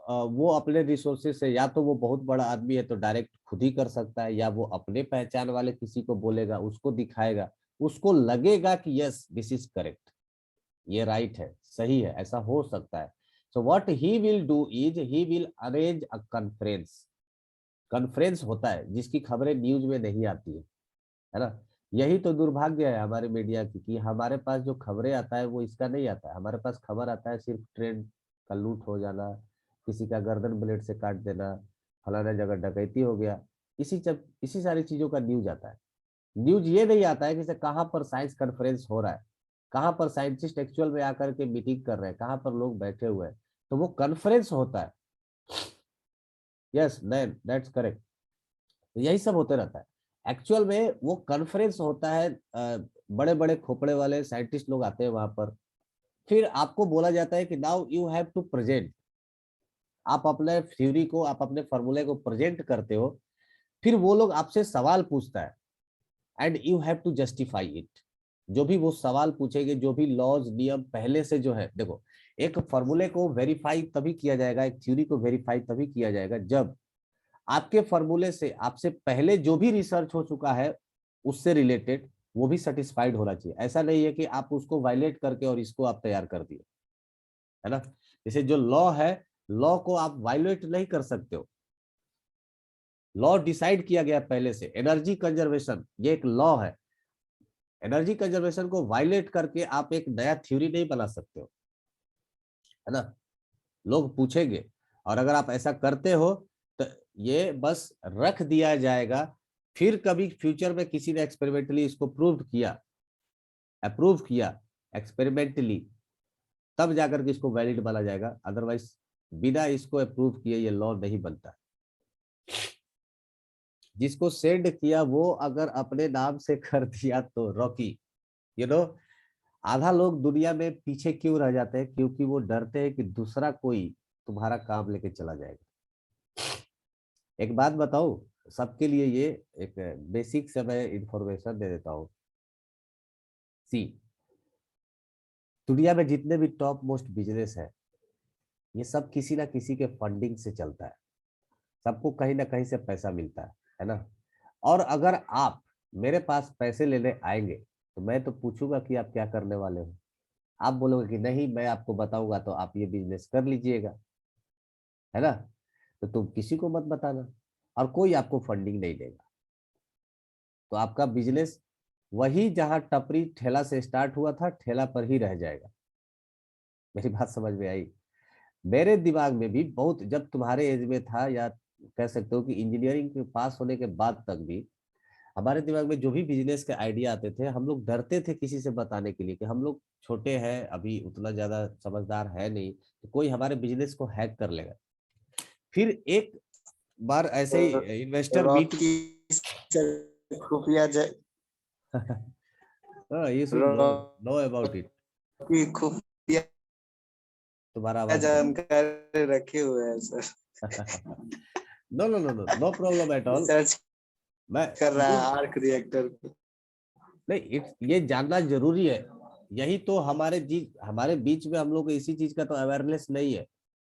वो अपने रिसोर्सेज से, या तो वो बहुत बड़ा आदमी है तो डायरेक्ट खुद ही कर सकता है, या वो अपने पहचान वाले किसी को बोलेगा, उसको दिखाएगा, उसको लगेगा कि यस दिस इज करेक्ट, ये राइट है, सही है, ऐसा हो सकता है। So what he will do is he will arrange a conference. Conference होता है जिसकी खबरें न्यूज में नहीं आती है ना? यही तो दुर्भाग्य है हमारे मीडिया की कि हमारे पास जो खबरें आता है वो इसका नहीं आता है। हमारे पास खबर आता है सिर्फ ट्रेन का लूट हो जाना, किसी का गर्दन ब्लेड से काट देना, फलाना जगह डकैती हो गया, इसी सारी चीजों का न्यूज आता है। न्यूज ये नहीं आता है कि कहाँ पर साइंस कॉन्फ्रेंस हो रहा है, कहाँ पर साइंटिस्ट एक्चुअल में आकर के मीटिंग कर रहे हैं, कहाँ पर लोग बैठे हुए हैं, तो वो कॉन्फ्रेंस होता है। Yes, that's correct. यही सब होते रहता है। एक्चुअल में वो कॉन्फ्रेंस होता है, बड़े बड़े खोपड़े वाले साइंटिस्ट लोग आते हैं वहां पर, फिर आपको बोला जाता है कि now you have to present, आप अपने थ्योरी को, आप अपने फॉर्मूले को प्रेजेंट करते हो, फिर वो लोग आपसे सवाल पूछता है and you have to justify it. जो भी वो सवाल पूछेंगे, जो भी लॉज नियम पहले से जो है, देखो एक फॉर्मूले को वेरीफाई तभी किया जाएगा, एक थ्योरी को वेरीफाई तभी किया जाएगा जब आपके फॉर्मूले से आपसे पहले जो भी रिसर्च हो चुका है उससे रिलेटेड वो भी सेटिस्फाइड होना चाहिए। ऐसा नहीं है कि आप उसको वायलेट करके और इसको आप तैयार कर दिए, है ना। जैसे जो लॉ है, लॉ को आप वायलेट नहीं कर सकते हो। लॉ डिसाइड किया गया पहले से, एनर्जी कंजर्वेशन ये एक लॉ है, एनर्जी कंजर्वेशन को वायलेट करके आप एक नया थ्योरी नहीं बना सकते हो, है ना। लोग पूछेंगे, और अगर आप ऐसा करते हो तो ये बस रख दिया जाएगा, फिर कभी फ्यूचर में किसी ने एक्सपेरिमेंटली इसको प्रूव किया, अप्रूव किया एक्सपेरिमेंटली, तब जाकर के इसको वैलिड माना जाएगा, अदरवाइज बिना इसको अप्रूव किए ये लॉ नहीं बनता। जिसको सेंड किया वो अगर अपने नाम से कर दिया तो रॉकी, यू नो, आधा लोग दुनिया में पीछे क्यों रह जाते हैं, क्योंकि वो डरते हैं कि दूसरा कोई तुम्हारा काम लेके चला जाएगा। एक बात बताओ सबके लिए, ये एक बेसिक से मैं इंफॉर्मेशन दे देता हूँ। सी, दुनिया में जितने भी टॉप मोस्ट बिजनेस है, ये सब किसी ना किसी के फंडिंग से चलता है, सबको कहीं ना कहीं से पैसा मिलता है ना। और अगर आप मेरे पास पैसे लेने आएंगे तो मैं तो पूछूंगा कि आप क्या करने वाले हो। आप बोलोगे कि नहीं मैं आपको बताऊंगा तो आप ये बिजनेस कर लीजिएगा, है ना। तो तुम किसी को मत बताना, और कोई आपको फंडिंग नहीं देगा, तो आपका बिजनेस वही जहां टपरी ठेला से स्टार्ट हुआ था ठेला पर ही रह जाएगा। मेरी बात समझ में आई। मेरे दिमाग में भी बहुत, जब तुम्हारे एज में था, या कह सकते हो कि इंजीनियरिंग के पास होने के बाद तक भी, हमारे दिमाग में जो भी बिजनेस के आइडिया आते थे, हम लोग डरते थे किसी से बताने के लिए कि हम लोग छोटे हैं, अभी उतना ज्यादा समझदार है नहीं, तो कोई हमारे बिजनेस को हैक कर लेगा। फिर एक बार ऐसे ही इन्वेस्टर मीट रॉकी सर खुफिया you should know about it. Rocky खुफिया तुम्हारा आवाज जानकारी रखे हुए हैं sir. No no no no no problem at all. Search मैं कर रहा है आर्क रिएक्टर पे। नहीं, ये जानना जरूरी है। यही तो हमारे बीच में हम लोग को इसी चीज का तो अवेयरनेस नहीं है।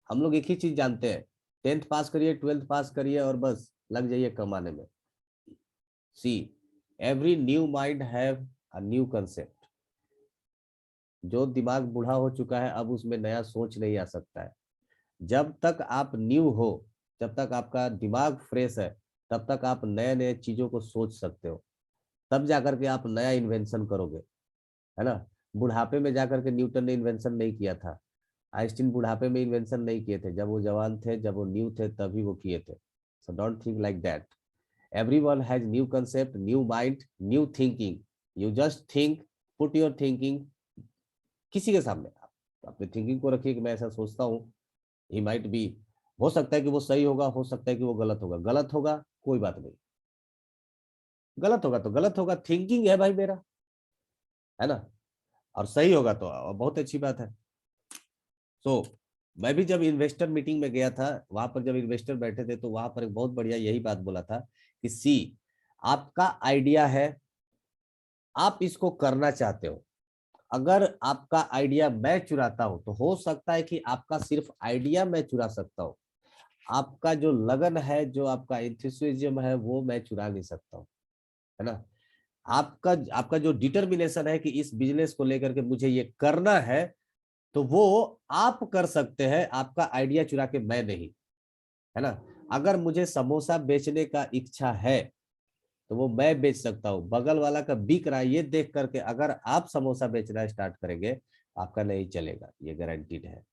हम लोग एक ही चीज जानते हैं, 10th पास करिए, 12th पास करिए और बस लग जाइए कमाने में। See, every new mind have a new concept. जो दिमाग बूढ़ा हो चुका है अब उसमें नया सोच नहीं आ सकता है। जब तक आप न्यू हो, जब तक आपका दिमाग फ्रेश है, तब तक आप नए नए चीजों को सोच सकते हो, तब जाकर के आप नया इन्वेंशन करोगे, है ना। बुढ़ापे में जाकर के न्यूटन ने इन्वेंशन नहीं किया था, आइंस्टीन बुढ़ापे में इन्वेंशन नहीं किए थे, जब वो जवान थे, जब वो न्यू थे तभी वो किए थे। So don't think like that. Everyone has new concept, new mind, new thinking. You just think, put your thinking किसी के सामने, आप अपनी थिंकिंग को रखिए कि मैं ऐसा सोचता हूँ, ही माइट बी, हो सकता है कि वो सही होगा, हो सकता है कि वो गलत होगा, गलत होगा कोई बात नहीं, गलत होगा तो गलत होगा, थिंकिंग है भाई मेरा, है ना। और सही होगा तो बहुत अच्छी बात है। तो मैं भी जब इन्वेस्टर मीटिंग में गया था, वहां पर जब इन्वेस्टर बैठे थे तो वहां पर एक बहुत बढ़िया यही बात बोला था कि सी, आपका आइडिया है, आप इसको करना चाहते हो, अगर आपका आइडिया मैं चुराता हूं तो हो सकता है कि आपका सिर्फ आइडिया मैं चुरा सकता हूं, आपका जो लगन है, जो आपका एंथुसियाज्म है वो मैं चुरा नहीं सकता हूं, है ना। आपका आपका जो डिटर्मिनेशन है कि इस बिजनेस को लेकर के मुझे ये करना है, तो वो आप कर सकते हैं, आपका आइडिया चुरा के मैं नहीं, है ना। अगर मुझे समोसा बेचने का इच्छा है तो वो मैं बेच सकता हूँ, बगल वाला का बिक रहा है ये देख करके अगर आप समोसा बेचना स्टार्ट करेंगे, आपका नहीं चलेगा, ये गारंटीड है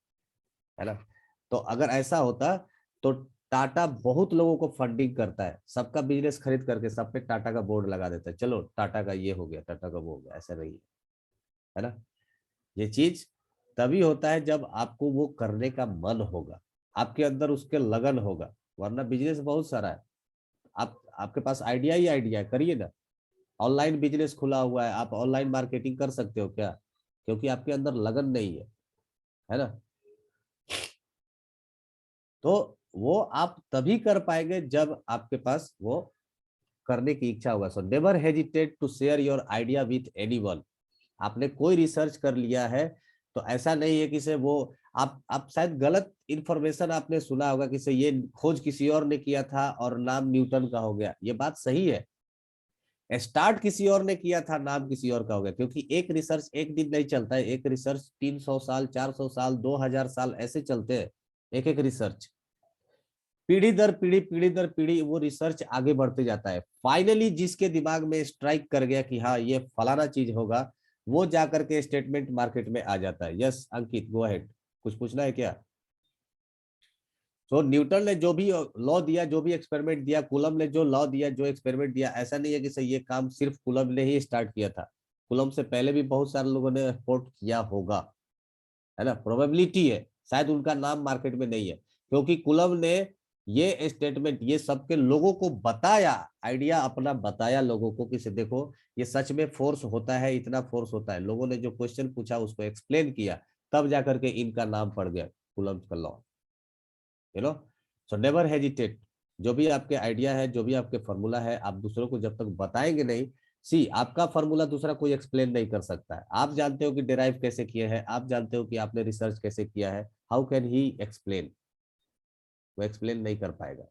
ना। तो अगर ऐसा होता तो टाटा बहुत लोगों को फंडिंग करता है, सबका बिजनेस खरीद करके सब पे टाटा का बोर्ड लगा देता है, चलो टाटा का ये हो गया, टाटा का वो हो गया, ऐसा नहीं है ना। ये चीज तभी होता है जब आपको वो करने का मन होगा, आपके अंदर उसके लगन होगा, वरना बिजनेस बहुत सारा है। आपके पास आइडिया ही आइडिया है, करिए ना। ऑनलाइन बिजनेस खुला हुआ है, आप ऑनलाइन मार्केटिंग कर सकते हो क्या? क्योंकि आपके अंदर लगन नहीं है ना। तो वो आप तभी कर पाएंगे जब आपके पास वो करने की इच्छा होगा। So never hesitate to share your idea with anyone. आपने कोई रिसर्च कर लिया है तो ऐसा नहीं है कि से वो आप शायद गलत इंफॉर्मेशन आपने सुना होगा कि से ये खोज किसी और ने किया था और नाम न्यूटन का हो गया। ये बात सही है, स्टार्ट किसी और ने किया था, नाम किसी और का हो गया। क्योंकि एक रिसर्च एक दिन नहीं चलता है, एक रिसर्च 300 साल, 400 साल, 2000 साल ऐसे चलते हैं। एक एक रिसर्च पीढ़ी दर पीढ़ी, पीढ़ी दर पीढ़ी वो रिसर्च आगे बढ़ते जाता है। फाइनली जिसके दिमाग में स्ट्राइक कर गया कि हाँ ये फलाना चीज होगा, वो जाकर के स्टेटमेंट मार्केट में आ जाता है। यस अंकित, गो अहेड, कुछ पूछना है क्या? तो न्यूटन ने जो भी लॉ दिया, जो भी एक्सपेरिमेंट दिया, कूलम ने जो लॉ दिया, जो एक्सपेरिमेंट दिया, ऐसा नहीं है कि सही ये काम सिर्फ कूलम ने ही स्टार्ट किया था। कूलम से पहले भी बहुत सारे लोगों ने रिपोर्ट किया होगा, है ना। प्रोबेबिलिटी है, शायद उनका नाम मार्केट में नहीं है, क्योंकि कूलम ने ये स्टेटमेंट ये सबके लोगों को बताया, आइडिया अपना बताया लोगों को कि से देखो ये सच में फोर्स होता है, इतना फोर्स होता है। लोगों ने जो क्वेश्चन पूछा उसको एक्सप्लेन किया, तब जाकर के इनका नाम पड़ गया कूलम का law, you know. So never hesitate. जो भी आपके आइडिया है, जो भी आपके फॉर्मूला है, आप दूसरों को जब तक बताएंगे नहीं, सी आपका फॉर्मूला दूसरा कोई एक्सप्लेन नहीं कर सकता है। आप जानते हो कि डिराइव कैसे किए हैं, आप जानते हो कि आपने रिसर्च कैसे किया है, हाउ कैन ही एक्सप्लेन? वो एक्सप्लेन नहीं कर पाएगा।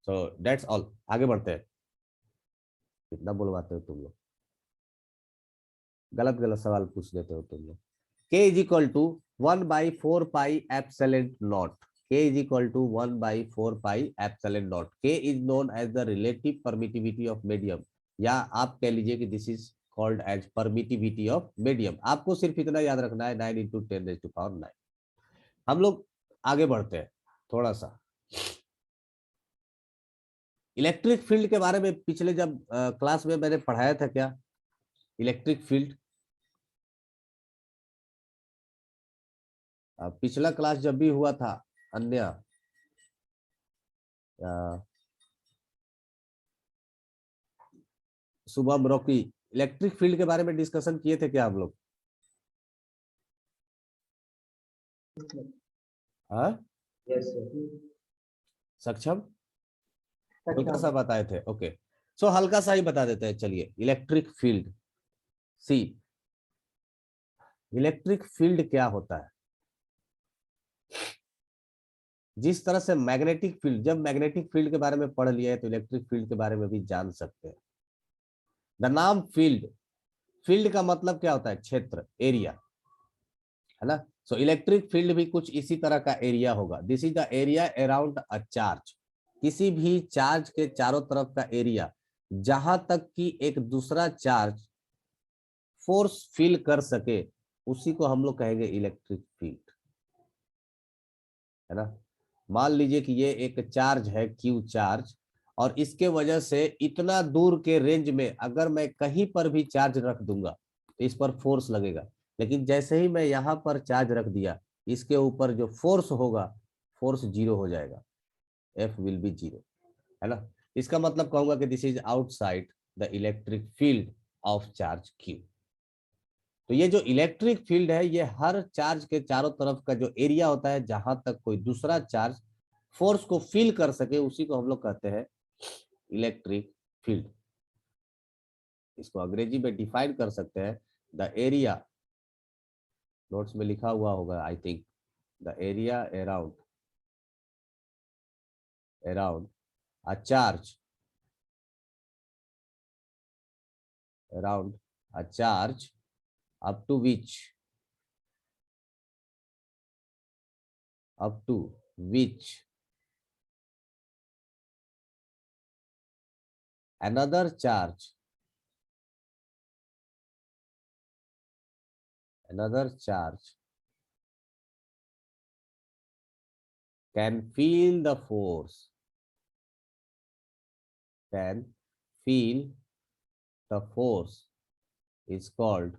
सो दैट्स ऑल, आगे बढ़ते हैं। कितना बुलवाते हो तुम लोग, गलत गलत सवाल पूछ देते हो तुम लोग। k is equal to 1 by 4 pi epsilon naught. K is equal to 1 by 4 pi epsilon naught. K is known as the relative permittivity of medium, या आप कह लीजिए कि this is called as permittivity of medium. आपको सिर्फ इतना याद रखना है 9 इंटू 10⁹9। हम लोग आगे बढ़ते हैं थोड़ा सा। इलेक्ट्रिक फील्ड के बारे में पिछले जब क्लास में मैंने पढ़ाया था क्या? इलेक्ट्रिक फील्ड पिछला क्लास जब भी हुआ था, अन्य शुभम, रॉकी, इलेक्ट्रिक फील्ड के बारे में डिस्कशन किए थे क्या हम लोग? हाँ, Yes, sir. सक्षम हल्का सा बताए थे। ओके, सो हल्का सा ही बता देते हैं। चलिए, इलेक्ट्रिक फील्ड, सी इलेक्ट्रिक फील्ड क्या होता है? जिस तरह से मैग्नेटिक फील्ड, जब मैग्नेटिक फील्ड के बारे में पढ़ लिया है तो इलेक्ट्रिक फील्ड के बारे में भी जान सकते हैं। द नाम फील्ड, फील्ड का मतलब क्या होता है? क्षेत्र, एरिया, है ना। सो इलेक्ट्रिक फील्ड भी कुछ इसी तरह का एरिया होगा। This is the area around a charge. किसी भी चार्ज के चारों तरफ का एरिया, जहां तक कि एक दूसरा चार्ज फोर्स फील कर सके, उसी को हम लोग कहेंगे इलेक्ट्रिक फील्ड, है ना। मान लीजिए कि ये एक चार्ज है, क्यू चार्ज, और इसके वजह से इतना दूर के रेंज में अगर मैं कहीं पर भी चार्ज रख दूंगा तो इस पर फोर्स लगेगा। लेकिन जैसे ही मैं यहाँ पर चार्ज रख दिया, इसके ऊपर जो फोर्स होगा, फोर्स जीरो हो जाएगा, एफ विल बी जीरो, है ना। इसका मतलब कहूंगा कि this is outside the electric field of charge Q. तो ये जो इलेक्ट्रिक फील्ड है, ये हर चार्ज के चारों तरफ का जो एरिया होता है, जहां तक कोई दूसरा चार्ज फोर्स को फील कर सके, उसी को हम लोग कहते हैं इलेक्ट्रिक फील्ड। इसको अंग्रेजी में डिफाइन कर सकते हैं, द एरिया, नोट्स में लिखा हुआ होगा I think, the area around a charge, around a charge up to which another charge can feel the force, can feel the force is called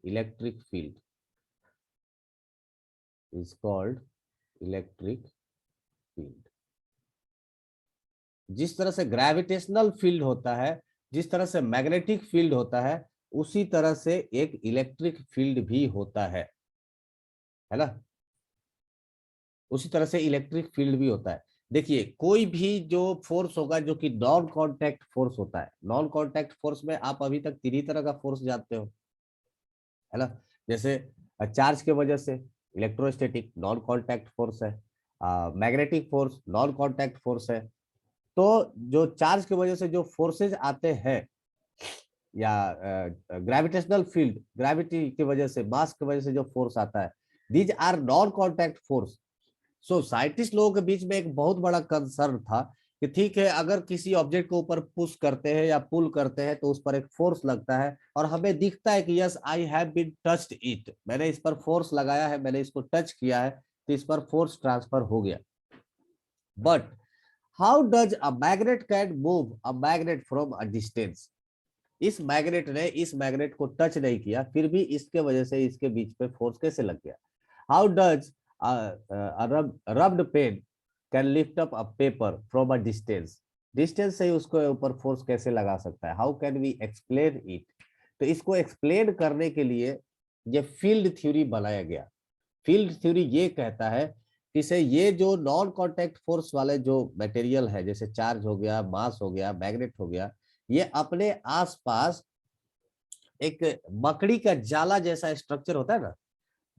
electric field, is called electric field। जिस तरह से gravitational field होता है, जिस तरह से magnetic field होता है, उसी तरह से एक इलेक्ट्रिक फील्ड भी होता है ना। उसी तरह से इलेक्ट्रिक फील्ड भी होता है। देखिए कोई भी जो फोर्स होगा जो कि नॉन कांटेक्ट फोर्स होता है, नॉन कांटेक्ट फोर्स में आप अभी तक 3 ही तरह का फोर्स जानते हो, है ना। जैसे चार्ज के वजह से इलेक्ट्रोस्टैटिक नॉन कांटेक्ट फोर्स है, magnetic force non contact force है। तो जो चार्ज की वजह से जो फोर्सेज आते हैं, या ग्रेविटेशनल फील्ड, ग्रेविटी की वजह से, मास की वजह से जो फोर्स आता है, these are non contact force. So scientist लोगों के बीच में एक बहुत बड़ा कंसर्न था कि ठीक है, अगर किसी ऑब्जेक्ट को ऊपर पुश करते हैं या पुल करते हैं तो उस पर एक फोर्स लगता है और हमें दिखता है कि yes I have been touched it, मैंने इस पर फोर्स लगाया है, मैंने इसको टच किया है, तो इस पर फोर्स ट्रांसफर हो गया। But how does a magnet can move a magnet from a distance? इस मैग्नेट ने इस मैग्नेट को टच नहीं किया, फिर भी इसके वजह से इसके बीच पे फोर्स कैसे लग गया? How does rubbed pen can lift up a paper from a distance? Distance से उसको ऊपर फोर्स कैसे लगा सकता है? How can we explain it? तो इसको एक्सप्लेन करने के लिए ये फील्ड थ्योरी बनाया गया। फील्ड थ्योरी ये कहता है कि से ये जो नॉन कांटेक्ट फोर्स वाले जो मटेरियल है, जैसे चार्ज हो गया, मास हो गया, मैग्नेट हो गया, ये अपने आसपास एक मकड़ी का जाला जैसा स्ट्रक्चर होता है ना,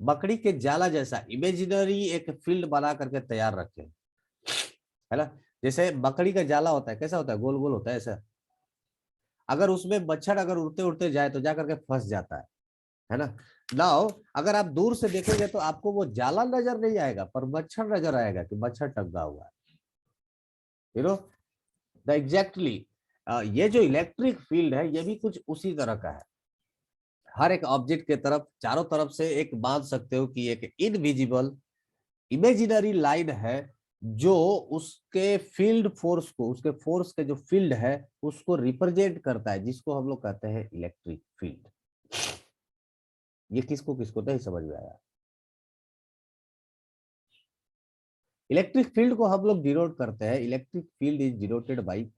मकड़ी के जाला जैसा इमेजिनरी एक फील्ड बना करके तैयार रखे, है ना। जैसे मकड़ी का जाला होता है, कैसा होता है? गोल गोल होता है ऐसा। अगर उसमें मच्छर अगर उड़ते उड़ते जाए तो जा करके फंस जाता है ना। नाउ अगर आप दूर से देखेंगे तो आपको वो जाला नजर नहीं आएगा, पर मच्छर नजर आएगा कि मच्छर टंगा हुआ है, यू नो द एग्जैक्टली। ये जो इलेक्ट्रिक फील्ड है ये भी कुछ उसी तरह का है। हर एक ऑब्जेक्ट के तरफ चारों तरफ से एक मान सकते हो कि एक इनविजिबल इमेजिनरी लाइन है जो उसके फील्ड फोर्स को, उसके फोर्स के जो फील्ड है उसको रिप्रेजेंट करता है, जिसको हम लोग कहते हैं इलेक्ट्रिक फील्ड। ये किसको किसको नहीं समझ में आया? इलेक्ट्रिक फील्ड को हम लोग डिनोट करते हैं, electric field is denoted by,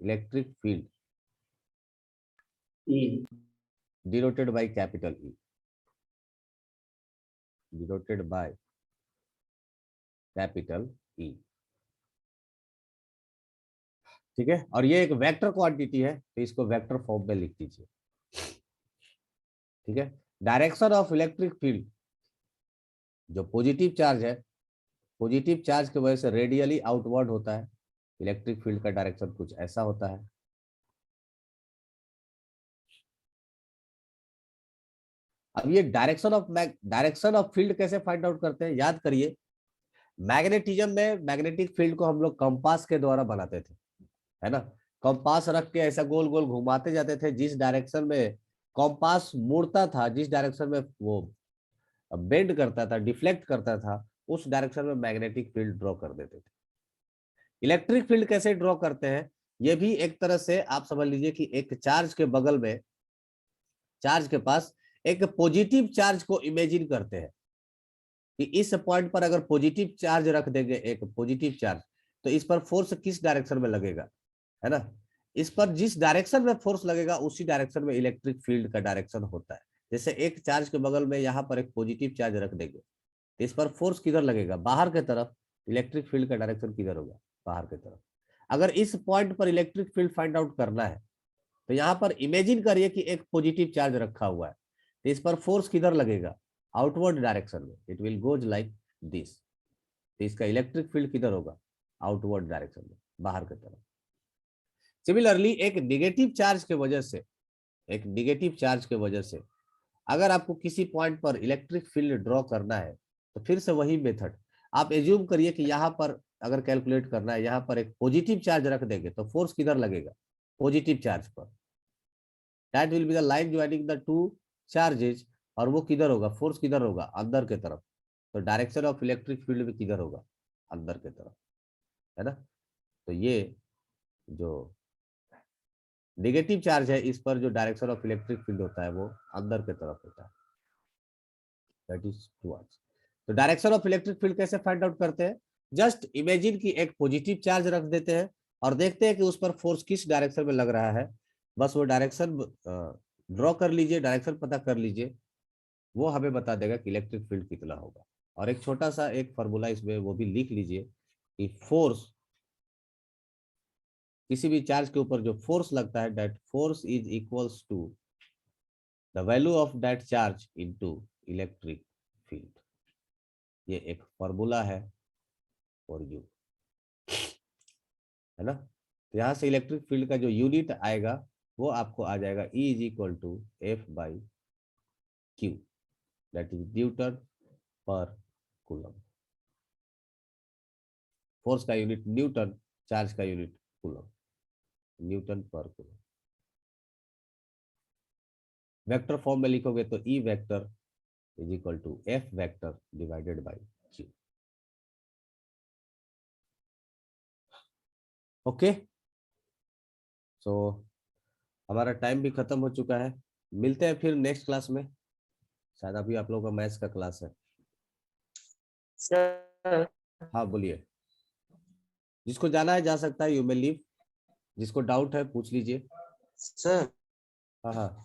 electric field E. Denoted by capital E, denoted by capital E. ठीक है, और ये एक वेक्टर क्वांटिटी है तो इसको वेक्टर फॉर्म में लिख दीजिए। ठीक है, डायरेक्शन ऑफ इलेक्ट्रिक फील्ड, जो पॉजिटिव चार्ज है, पॉजिटिव चार्ज की वजह से रेडियली आउटवर्ड होता है, इलेक्ट्रिक फील्ड का डायरेक्शन कुछ ऐसा होता है। अब ये डायरेक्शन ऑफ फील्ड कैसे फाइंड आउट करते हैं? याद करिए, मैग्नेटिज्म में मैग्नेटिक फील्ड को हम लोग कंपास के द्वारा बनाते थे, है ना। कंपास रख के ऐसा गोल गोल घुमाते जाते थे, जिस डायरेक्शन में कंपास मुड़ता था, जिस डायरेक्शन में वो बेंड करता था, डिफ्लेक्ट करता था, उस डायरेक्शन में मैग्नेटिक फील्ड ड्रॉ कर देते थे। इलेक्ट्रिक फील्ड कैसे ड्रॉ करते हैं? ये भी एक तरह से आप समझ लीजिए कि एक चार्ज के बगल में, चार्ज के पास एक पॉजिटिव चार्ज को इमेजिन करते हैं कि इस पॉइंट पर अगर पॉजिटिव चार्ज रख देंगे, एक पॉजिटिव चार्ज, तो इस पर फोर्स किस डायरेक्शन में लगेगा, है ना। इस पर जिस डायरेक्शन में फोर्स लगेगा उसी डायरेक्शन में इलेक्ट्रिक फील्ड का डायरेक्शन होता है। जैसे एक चार्ज के बगल में यहाँ पर एक पॉजिटिव चार्ज रख देंगे, तो इस पर फोर्स किधर लगेगा? बाहर के तरफ। इलेक्ट्रिक फील्ड का डायरेक्शन किधर होगा? बाहर की तरफ। अगर इस पॉइंट पर इलेक्ट्रिक फील्ड फाइंड आउट करना है तो यहाँ पर इमेजिन करिए कि एक पॉजिटिव चार्ज रखा हुआ है, तो इस पर फोर्स किधर लगेगा? आउटवर्ड डायरेक्शन में, it will goes like this. तो इसका इलेक्ट्रिक फील्ड किधर होगा? आउटवर्ड डायरेक्शन में, बाहर की तरफ। सिमिलरली एक निगेटिव चार्ज के वजह से, एक निगेटिव चार्ज के वजह से अगर आपको किसी पॉइंट पर इलेक्ट्रिक फील्ड ड्रॉ करना है तो फिर से वही मेथड, आप एज्यूम करिए कि यहाँ पर अगर कैलकुलेट करना है, यहाँ पर एक पॉजिटिव चार्ज रख देंगे तो फोर्स किधर लगेगा? पॉजिटिव चार्ज पर। That will be the line joining the two charges, और वो किधर होगा? फोर्स किधर होगा? अंदर के तरफ। तो डायरेक्शन ऑफ इलेक्ट्रिक फील्ड भी किधर होगा? अंदर के तरफ, है ना। तो ये जो नेगेटिव चार्ज है इस पर जो डायरेक्शन ऑफ इलेक्ट्रिक फील्ड होता है वो अंदर के तरफ होता है, दैट इज टुवर्ड्स। तो डायरेक्शन ऑफ इलेक्ट्रिक फील्ड कैसे फाइंड आउट करते हैं? जस्ट इमेजिन की एक पॉजिटिव चार्ज रख देते हैं और देखते हैं कि उस पर फोर्स किस डायरेक्शन में लग रहा है। बस वो डायरेक्शन ड्रॉ कर लीजिए, डायरेक्शन पता कर लीजिए, वो हमें बता देगा कि इलेक्ट्रिक फील्ड कितना होगा। और एक छोटा सा एक फॉर्मूला इसमें वो भी लिख लीजिए कि फोर्स, किसी भी चार्ज के ऊपर जो फोर्स लगता है, that force is equals to the value of that charge into electric field. ये एक फॉर्मूला है फॉर यू, है ना। तो यहाँ से इलेक्ट्रिक फील्ड का जो यूनिट आएगा वो आपको आ जाएगा E is equal to F/Q, that is newton per coulomb. Force का यूनिट न्यूटन, चार्ज का unit coulomb, newton per coulomb. Vector form में लिखोगे तो E vector is equal to F vector divided by Q। Okay, so हमारा time भी खत्म हो चुका है। मिलते हैं फिर नेक्स्ट क्लास में। शायद अभी आप लोगों का मैथ्स का क्लास है। सर हाँ बोलिए। जिसको जाना है जा सकता है, यू मे लीव। जिसको डाउट है पूछ लीजिए। सर हाँ हाँ